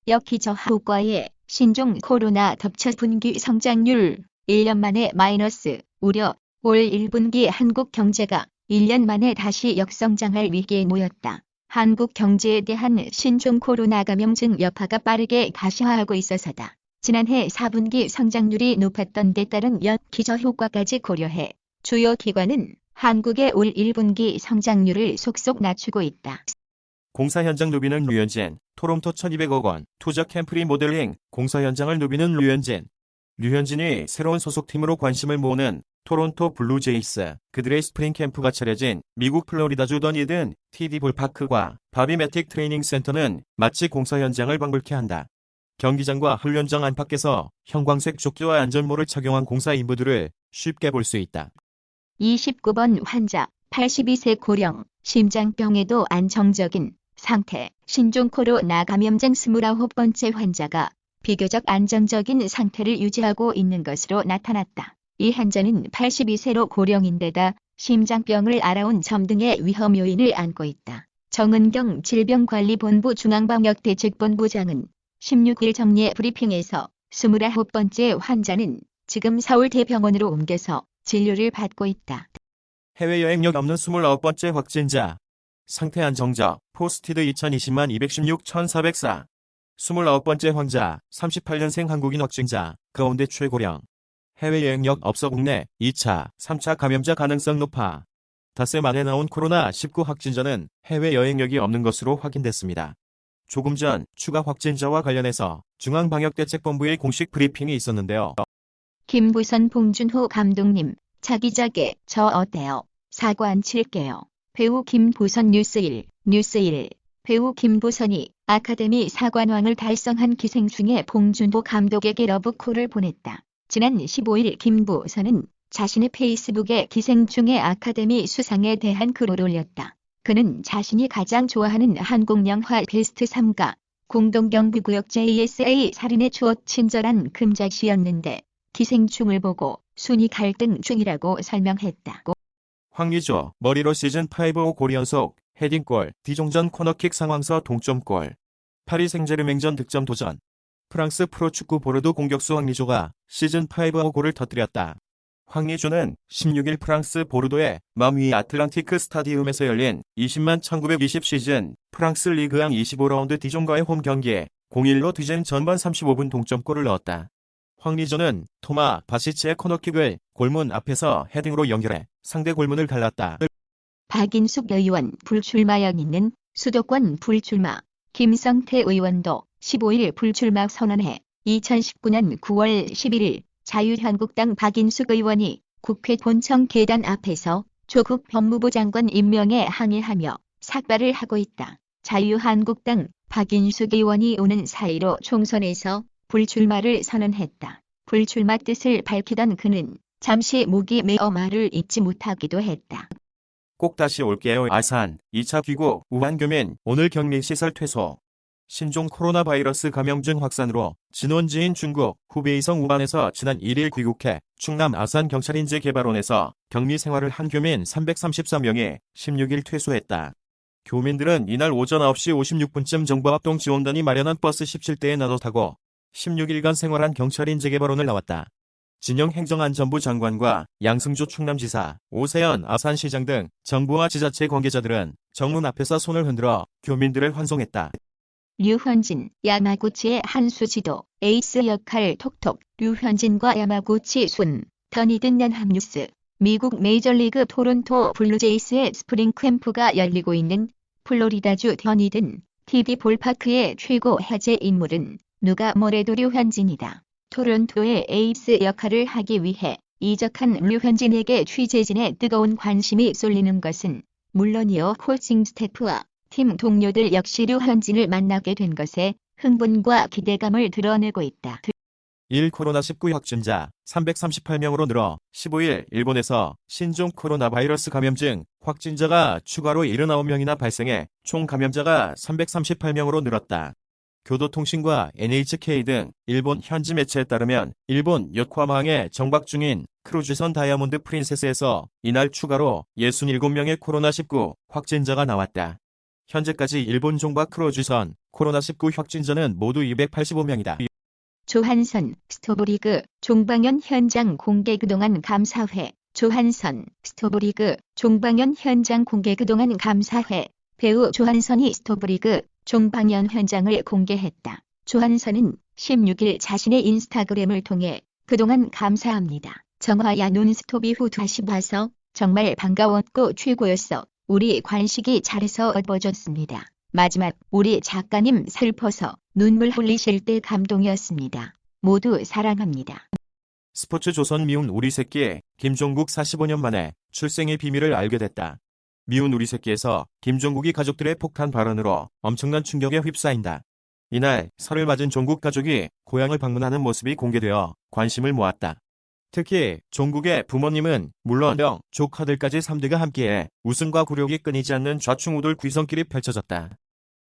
역기저 효과에 신종 코로나 덮쳐 분기 성장률 1년 만에 마이너스 우려. 올 1분기 한국 경제가 1년 만에 다시 역성장할 위기에 놓였다. 한국 경제에 대한 신종 코로나 감염증 여파가 빠르게 가시화하고 있어서다. 지난해 4분기 성장률이 높았던 데 따른 역기저 효과까지 고려해 주요 기관은 한국의 올 1분기 성장률을 속속 낮추고 있다. 공사 현장 누비는 류현진, 토론토 1200억 원, 투자 캠프리 모델링, 공사 현장을 누비는 류현진. 류현진이 새로운 소속팀으로 관심을 모으는 토론토 블루제이스, 그들의 스프링 캠프가 차려진 미국 플로리다주 더니든 TD 볼파크와 바비매틱 트레이닝 센터는 마치 공사 현장을 방불케 한다. 경기장과 훈련장 안팎에서 형광색 조끼와 안전모를 착용한 공사 인부들을 쉽게 볼 수 있다. 29번 환자, 82세 고령, 심장병에도 안정적인 상태, 신종 코로나 감염증 29번째 환자가 비교적 안정적인 상태를 유지하고 있는 것으로 나타났다. 이 환자는 82세로 고령인데다 심장병을 앓아온 점 등의 위험 요인을 안고 있다. 정은경 질병관리본부 중앙방역대책본부장은 16일 정례 브리핑에서 29번째 환자는 지금 서울대병원으로 옮겨서 진료를 받고 있다. 해외여행력 없는 29번째 확진자. 상태 안정적, 포스티드 2020만 216 1404. 29번째 환자, 38년생 한국인 확진자, 가운데 최고령. 해외여행력 없어 국내 2차, 3차 감염자 가능성 높아. 닷새 만에 나온 코로나19 확진자는 해외여행력이 없는 것으로 확인됐습니다. 조금 전 추가 확진자와 관련해서 중앙방역대책본부의 공식 브리핑이 있었는데요. 김부선 봉준호 감독님, 차기작에 저 어때요? 사과 안 칠게요. 배우 김부선 뉴스1. 배우 김부선이 아카데미 사관왕을 달성한 기생충의 봉준호 감독에게 러브콜을 보냈다. 지난 15일 김부선은 자신의 페이스북에 기생충의 아카데미 수상에 대한 글을 올렸다. 그는 자신이 가장 좋아하는 한국 영화 베스트 3가 공동경비구역 JSA 살인의 추억 친절한 금자씨였는데 기생충을 보고 순위 갈등 중이라고 설명했다. 황의조, 머리로 시즌5 5골 연속, 헤딩골, 디종전 코너킥 상황서 동점골. 파리 생제르맹전 득점 도전. 프랑스 프로축구 보르도 공격수 황의조가 시즌5 5골을 터뜨렸다. 황의조는 16일 프랑스 보르도의 맘위 아틀란티크 스타디움에서 열린 20만 1920 시즌 프랑스 리그왕 25라운드 디종과의 홈 경기에 0-1로 뒤진 전반 35분 동점골을 넣었다. 황의조는 토마 바시치의 코너킥을 골문 앞에서 헤딩으로 연결해 상대 골문을 갈랐다. 박인숙 의원 불출마형 있는 수도권 불출마. 김성태 의원도 15일 불출마 선언해 2019년 9월 11일 자유한국당 박인숙 의원이 국회 본청 계단 앞에서 조국 법무부 장관 임명에 항의하며 삭발을 하고 있다. 자유한국당 박인숙 의원이 오는 4.15 총선에서 불출마를 선언했다. 불출마 뜻을 밝히던 그는 잠시 목이 메어 말을 잇지 못하기도 했다. 꼭 다시 올게요. 아산 2차 귀국 우한 교민 오늘 격리시설 퇴소. 신종 코로나 바이러스 감염증 확산으로 진원지인 중국 후베이성 우한에서 지난 1일 귀국해 충남 아산 경찰인재 개발원에서 격리 생활을 한 교민 334명이 16일 퇴소했다. 교민들은 이날 오전 9시 56분쯤 정부합동 지원단이 마련한 버스 17대에 나눠 타고 16일간 생활한 경찰인재 개발원을 나왔다. 진영 행정안전부 장관과 양승조 충남지사, 오세연 아산시장 등 정부와 지자체 관계자들은 정문 앞에서 손을 흔들어 교민들을 환송했다. 류현진, 야마구치의 한수지도, 에이스 역할 톡톡, 류현진과 야마구치 순, 더니든 연합뉴스. 미국 메이저리그 토론토 블루제이스의 스프링 캠프가 열리고 있는 플로리다주 더니든 TD 볼파크의 최고 화제 인물은 누가 뭐래도 류현진이다. 토론토의 에이스 역할을 하기 위해 이적한 류현진에게 취재진의 뜨거운 관심이 쏠리는 것은 물론이요 코칭 스태프와 팀 동료들 역시 류현진을 만나게 된 것에 흥분과 기대감을 드러내고 있다. 1. 코로나19 확진자 338명으로 늘어 15일 일본에서 신종 코로나 바이러스 감염증 확진자가 추가로 79명이나 발생해 총 감염자가 338명으로 늘었다. 교도통신과 NHK 등 일본 현지 매체에 따르면 일본 요코하마항에 정박 중인 크루즈선 다이아몬드 프린세스에서 이날 추가로 67명의 코로나19 확진자가 나왔다. 현재까지 일본 종박 크루즈선 코로나19 확진자는 모두 285명이다. 조한선 스토브리그 종방연 현장 공개 그동안 감사회. 조한선 스토브리그 종방연 현장 공개 그동안 감사회. 배우 조한선이 스토브리그 종방연 현장을 공개했다. 조한선은 16일 자신의 인스타그램을 통해 그동안 감사합니다. 정화야 논스톱 이후 다시 봐서 정말 반가웠고 최고였어. 우리 관식이 잘해서 엎어졌습니다. 마지막 우리 작가님 슬퍼서 눈물 흘리실 때 감동이었습니다. 모두 사랑합니다. 스포츠 조선 미운 우리 새끼 김종국 45년 만에 출생의 비밀을 알게 됐다. 미운 우리 새끼에서 김종국이 가족들의 폭탄 발언으로 엄청난 충격에 휩싸인다. 이날 설을 맞은 종국 가족이 고향을 방문하는 모습이 공개되어 관심을 모았다. 특히 종국의 부모님은 물론 형, 조카들까지 3대가 함께해 웃음과 굴욕이 끊이지 않는 좌충우돌 귀성길이 펼쳐졌다.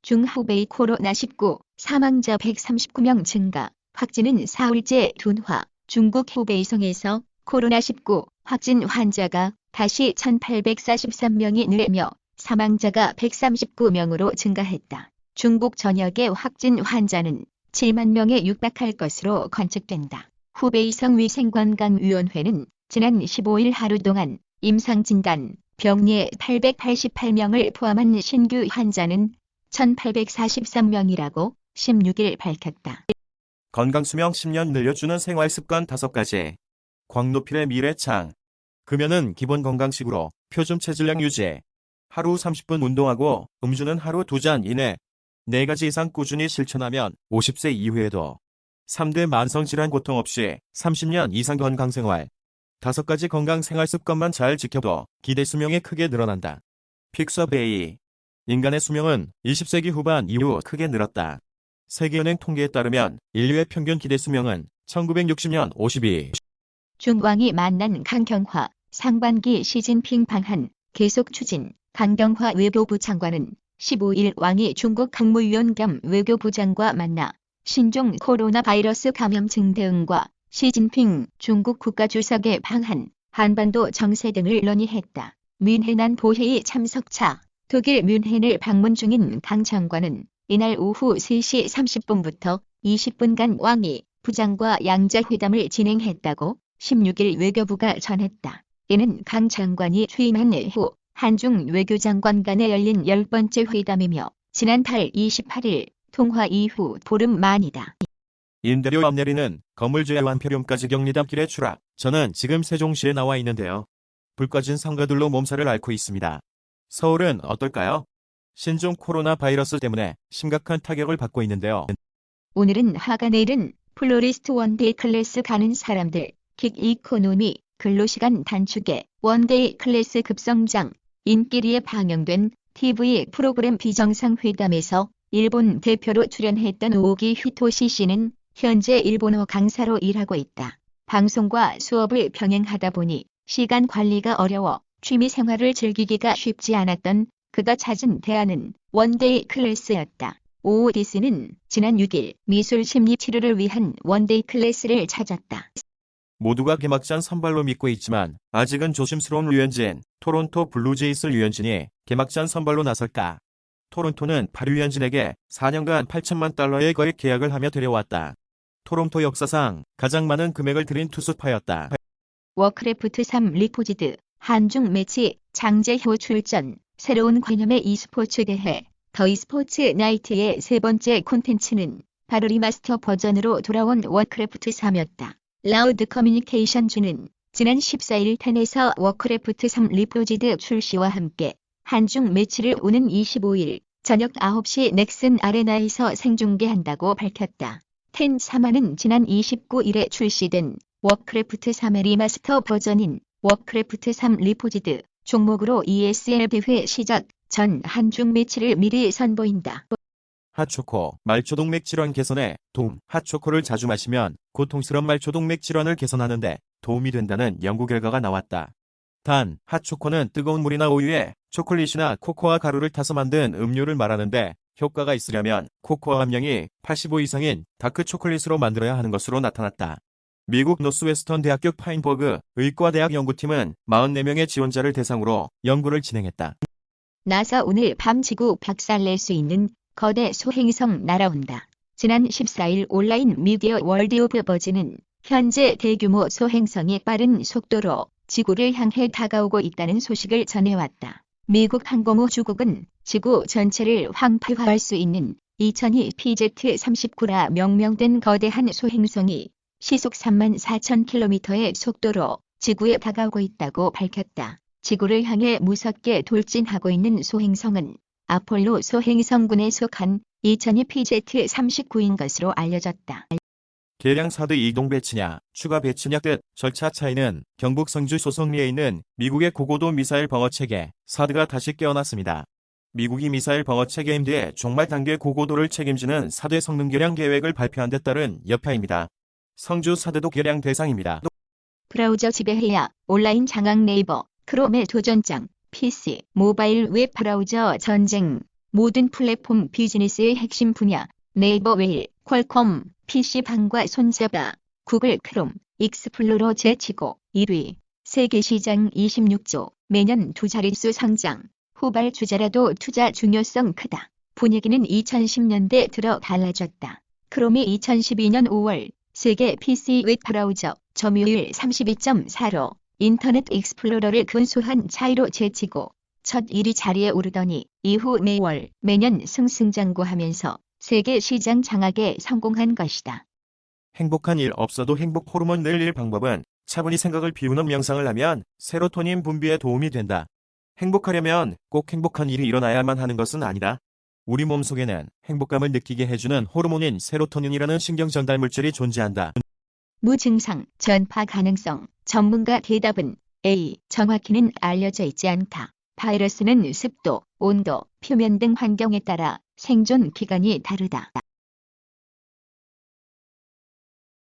중후베이 코로나19 사망자 139명 증가. 확진은 사흘째 둔화. 중국 후베이성에서 코로나19 확진 환자가 다시 1,843명이 늘며 사망자가 139명으로 증가했다. 중국 전역의 확진 환자는 7만 명에 육박할 것으로 관측된다. 후베이성 위생관광위원회는 지난 15일 하루 동안 임상진단, 병리에 888명을 포함한 신규 환자는 1,843명이라고 16일 밝혔다. 건강수명 10년 늘려주는 생활습관 5가지. 광노필의 미래창. 금연은 기본 건강식으로 표준 체질량 유지. 하루 30분 운동하고 음주는 하루 2잔 이내. 4가지 이상 꾸준히 실천하면 50세 이후에도 3대 만성질환 고통 없이 30년 이상 건강생활. 5가지 건강생활습관만 잘 지켜도 기대 수명이 크게 늘어난다. 픽서베이. 인간의 수명은 20세기 후반 이후 크게 늘었다. 세계은행 통계에 따르면 인류의 평균 기대 수명은 1960년 52. 중왕이 만난 강경화, 상반기 시진핑 방한, 계속 추진. 강경화 외교부 장관은 15일 왕이 중국 국무위원 겸 외교부장과 만나 신종 코로나 바이러스 감염증 대응과 시진핑 중국 국가주석의 방한, 한반도 정세 등을 논의했다. 뮌헨 안보회의 참석차. 독일 뮌헨을 방문 중인 강 장관은 이날 오후 3시 30분부터 20분간 왕이 부장과 양자회담을 진행했다고 16일 외교부가 전했다. 이는 강 장관이 취임한 후 한중 외교장관 간에 열린 10번째 회담이며 지난달 28일 통화 이후 보름 만이다. 임대료 안 내리는 건물주의 완폐렴까지 격리담길에 추락. 저는 지금 세종시에 나와 있는데요. 불 꺼진 상가들로 몸살을 앓고 있습니다. 서울은 어떨까요? 신종 코로나 바이러스 때문에 심각한 타격을 받고 있는데요. 오늘은 화가 내일은 플로리스트 원데이 클래스 가는 사람들, 킥 이코노미, 근로시간 단축에 원데이 클래스 급성장, 인기리에 방영된 TV 프로그램 비정상회담에서 일본 대표로 출연했던 오기 히토시 씨는 현재 일본어 강사로 일하고 있다. 방송과 수업을 병행하다 보니 시간 관리가 어려워 취미 생활을 즐기기가 쉽지 않았던 그가 찾은 대안은 원데이 클래스였다. 오디스는 지난 6일 미술 심리 치료를 위한 원데이 클래스를 찾았다. 모두가 개막전 선발로 믿고 있지만 아직은 조심스러운 류현진. 토론토 블루제이스 류현진이 개막전 선발로 나설까? 토론토는 파리 류현진에게 4년간 8천만 달러의 거액 계약을 하며 데려왔다. 토론토 역사상 가장 많은 금액을 들인 투수파였다. 워크래프트 3 리포지드 한중 매치 장재효 출전. 새로운 개념의 e스포츠 대회 더 e스포츠 나이트의 세 번째 콘텐츠는 바로 리마스터 버전으로 돌아온 워크래프트 3였다. 라우드 커뮤니케이션즈는 지난 14일 텐에서 워크래프트 3 리포지드 출시와 함께 한중 매치를 오는 25일 저녁 9시 넥슨 아레나에서 생중계한다고 밝혔다. 텐 3화는 지난 29일에 출시된 워크래프트 3의 리마스터 버전인 워크래프트 3 리포지드 종목으로 ESL 대회 시작 전 한중 매치를 미리 선보인다. 핫초코, 말초동맥 질환 개선에 도움. 핫초코를 자주 마시면 고통스러운 말초동맥 질환을 개선하는데 도움이 된다는 연구 결과가 나왔다. 단, 핫초코는 뜨거운 물이나 우유에 초콜릿이나 코코아 가루를 타서 만든 음료를 말하는데 효과가 있으려면 코코아 함량이 85 이상인 다크 초콜릿으로 만들어야 하는 것으로 나타났다. 미국 노스웨스턴 대학교 파인버그 의과대학 연구팀은 44명의 지원자를 대상으로 연구를 진행했다. 나사 오늘 밤 지구 박살낼 수 있는 거대 소행성 날아온다. 지난 14일 온라인 미디어 월드 오브 버즈는 현재 대규모 소행성이 빠른 속도로 지구를 향해 다가오고 있다는 소식을 전해왔다. 미국 항공우주국은 지구 전체를 황폐화할 수 있는 2002 PZ-39라 명명된 거대한 소행성이 시속 34,000km의 속도로 지구에 다가오고 있다고 밝혔다. 지구를 향해 무섭게 돌진하고 있는 소행성은 아폴로 소행성군에 속한 2002 PZ-39인 것으로 알려졌다. 계량 사드 이동 배치냐, 추가 배치냐 뜻, 절차 차이는 경북 성주 소송리에 있는 미국의 고고도 미사일 방어체계 사드가 다시 깨어났습니다. 미국이 미사일 방어체계 임대의 종말 단계 고고도를 책임지는 사드의 성능 개량 계획을 발표한 데 따른 여파입니다. 성주 사드도 개량 대상입니다. 브라우저 지배해야 온라인 장악 네이버, 크롬의 도전장, PC, 모바일 웹 브라우저 전쟁, 모든 플랫폼 비즈니스의 핵심 분야, 네이버 웨일, 퀄컴, PC방과 손잡아, 구글 크롬, 익스플로러 제치고 1위, 세계 시장 26조, 매년 두 자릿수 성장, 후발주자라도 투자 중요성 크다. 분위기는 2010년대 들어 달라졌다. 크롬이 2012년 5월 세계 PC 웹 브라우저 점유율 32.4로 인터넷 익스플로러를 근소한 차이로 제치고 첫 1위 자리에 오르더니 이후 매년 승승장구하면서 세계 시장 장악에 성공한 것이다. 행복한 일 없어도 행복 호르몬 늘릴 방법은 차분히 생각을 비우는 명상을 하면 세로토닌 분비에 도움이 된다. 행복하려면 꼭 행복한 일이 일어나야만 하는 것은 아니다. 우리 몸속에는 행복감을 느끼게 해주는 호르몬인 세로토닌이라는 신경 전달 물질이 존재한다. 무증상, 전파 가능성, 전문가 대답은 A. 정확히는 알려져 있지 않다. 바이러스는 습도, 온도, 표면 등 환경에 따라 생존 기간이 다르다.